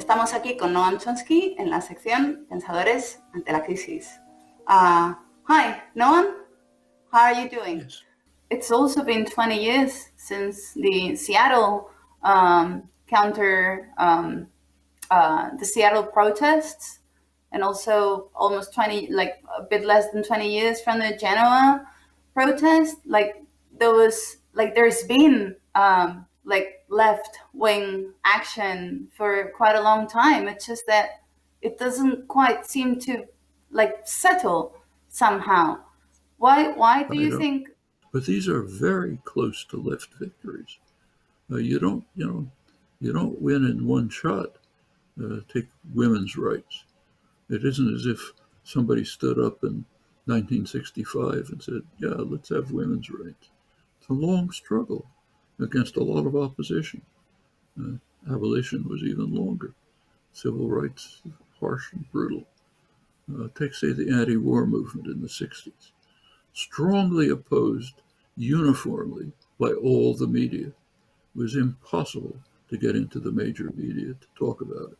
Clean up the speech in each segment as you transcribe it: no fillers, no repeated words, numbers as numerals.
Estamos aquí con Noam Chomsky en la sección Pensadores ante la crisis. Hi, Noam. How are you doing? Yes. It's also been 20 years since the Seattle the Seattle protests, and also almost 20, like a bit less than 20 years from the Genoa protest. There's been left-wing action for quite a long time. It's just that it doesn't quite seem to settle somehow. Why do you think? But these are very close to left victories. You don't win in one shot. Take women's rights. It isn't as if somebody stood up in 1965 and said, "Yeah, let's have women's rights." It's a long struggle against a lot of opposition. Abolition was even longer. Civil rights, harsh and brutal. Take, say, the anti-war movement in the 60s. Strongly opposed uniformly by all the media. It was impossible to get into the major media to talk about it.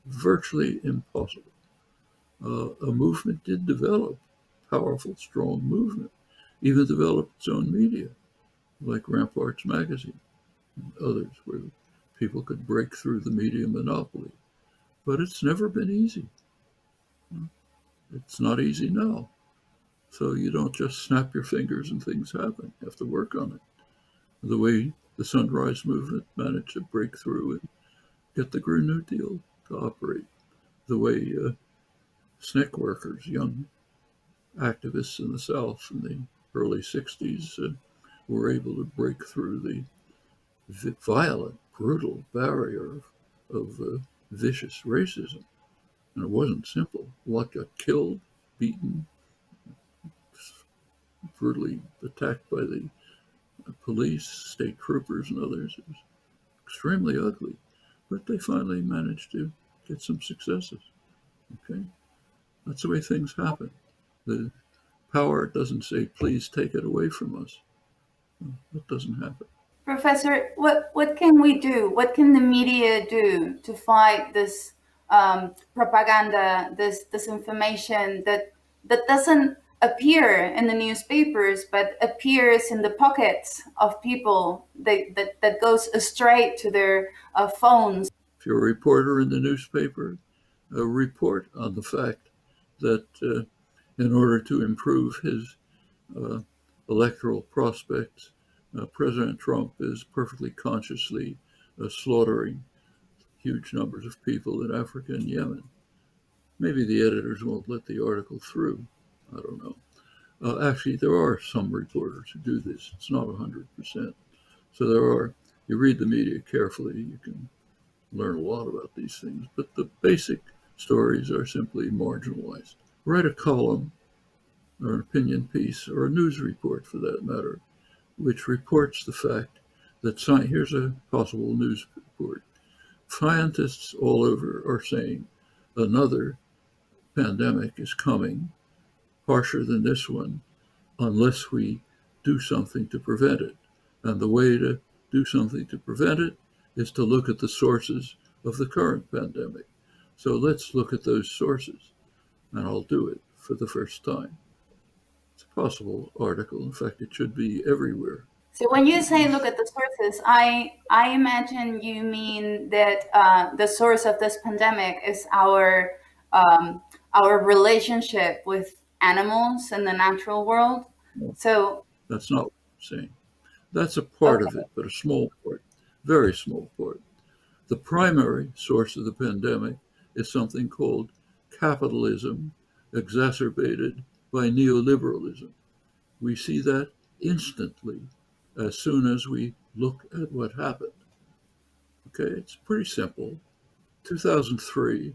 Virtually impossible. A movement did develop, powerful, strong movement, even developed its own media, like Ramparts Magazine and others, where people could break through the media monopoly. But it's never been easy. It's not easy now. So you don't just snap your fingers and things happen. You have to work on it. The way the Sunrise Movement managed to break through and get the Green New Deal to operate. The way SNCC workers, young activists in the South in the early 60s, were able to break through the violent, brutal barrier of vicious racism. And it wasn't simple. A lot got killed, beaten, brutally attacked by the police, state troopers, and others. It was extremely ugly. But they finally managed to get some successes. Okay? That's the way things happen. The power doesn't say, "Please take it away from us." That doesn't happen. Professor, what can we do? What can the media do to fight this propaganda, this disinformation that doesn't appear in the newspapers, but appears in the pockets of people that goes straight to their phones? If you're a reporter in the newspaper, report on the fact that in order to improve his electoral prospects, President Trump is perfectly consciously slaughtering huge numbers of people in Africa and Yemen. Maybe the editors won't let the article through. I don't know. Actually, there are some reporters who do this. It's not 100%. So you read the media carefully, you can learn a lot about these things. But the basic stories are simply marginalized. Write a column or an opinion piece or a news report, for that matter, which reports the fact that here's a possible news report. Scientists all over are saying another pandemic is coming, harsher than this one, unless we do something to prevent it. And the way to do something to prevent it is to look at the sources of the current pandemic. So let's look at those sources, and I'll do it for the first time. It's a possible article. In fact, it should be everywhere. So when you say look at the sources, I imagine you mean that the source of this pandemic is our relationship with animals in the natural world. So that's not what I'm saying. That's a part of it, but a small part, very small part. The primary source of the pandemic is something called capitalism exacerbated by neoliberalism. We see that instantly as soon as we look at what happened. Okay, it's pretty simple. 2003,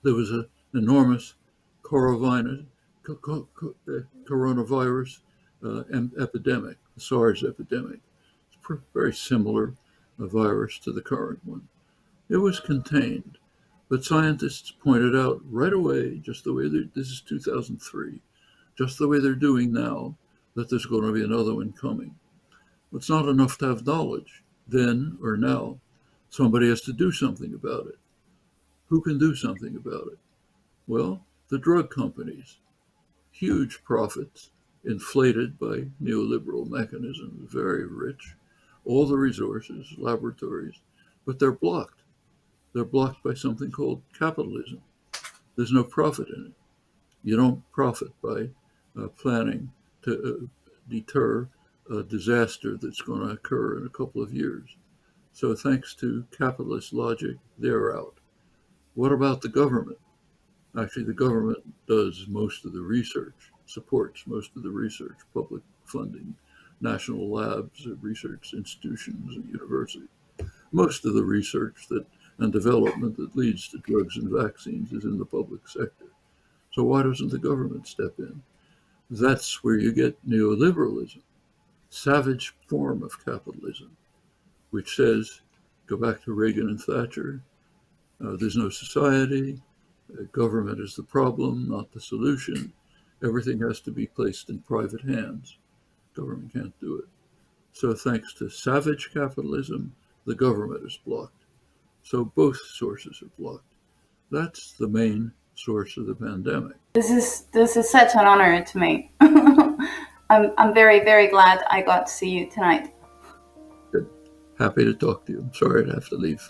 there was an enormous coronavirus epidemic, the SARS epidemic. It's very similar virus to the current one. It was contained, but scientists pointed out right away, just the way this is 2003, just the way they're doing now, that there's going to be another one coming. It's not enough to have knowledge then or now. Somebody has to do something about it. Who can do something about it? Well, the drug companies. Huge profits, inflated by neoliberal mechanisms, very rich, all the resources, laboratories, but they're blocked. They're blocked by something called capitalism. There's no profit in it. You don't profit by planning to deter a disaster that's going to occur in a couple of years. So, thanks to capitalist logic, they're out. What about the government? Actually, the government does most of the research, supports most of the research, public funding, national labs, research institutions, and universities. Most of the research that and development that leads to drugs and vaccines is in the public sector. So why doesn't the government step in? That's where you get neoliberalism, savage form of capitalism, which says, go back to Reagan and Thatcher, there's no society, government is the problem, not the solution. Everything has to be placed in private hands. Government can't do it. So thanks to savage capitalism, the government is blocked. So both sources are blocked. That's the main source of the pandemic. This is such an honor to me. I'm very, very glad I got to see you tonight. Good. Happy to talk to you. I'm sorry to have to leave.